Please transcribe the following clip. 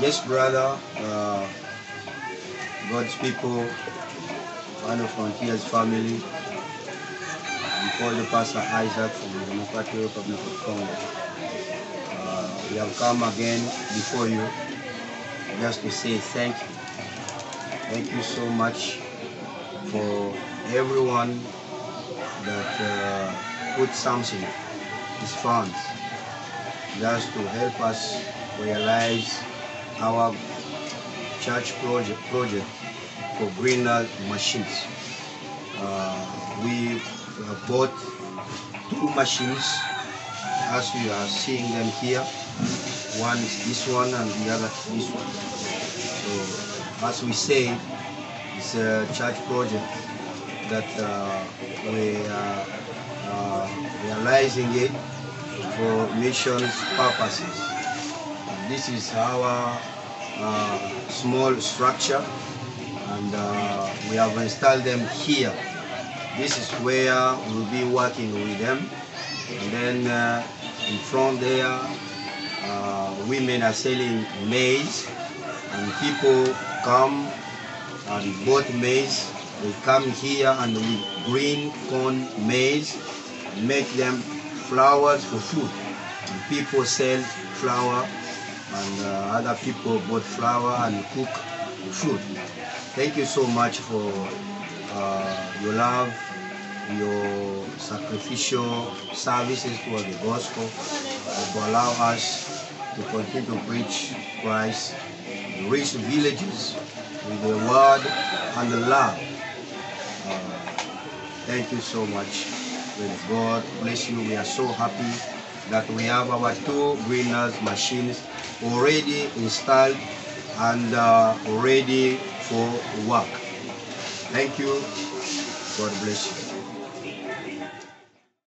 Yes, brother, God's people, one of Frontier's family, before the Pastor Isaac from the Democratic Republic of Congo. We have come again before you just to say thank you. Thank you so much for everyone that put something, his funds, just to help us realize our church project for greener machines. We have bought 2 machines as you are seeing them here. One is this one and the other this one. So as we say, it's a church project that we are realizing it for missions purposes. And this is our small structure, and we have installed them here. This is where we'll be working with them, and then in front there women are selling maize, and people come and bought maize. They come here and we green corn maize, make them flours for food. And people sell flour, and other people bought flour and cook food. Thank you so much for your love, your sacrificial services toward the gospel, and to allow us to continue to preach Christ, reach the villages with the word and the love. Thank you so much. May God bless you. We are so happy that we have our 2 greeners machines already installed and ready for work. Thank you. God bless you.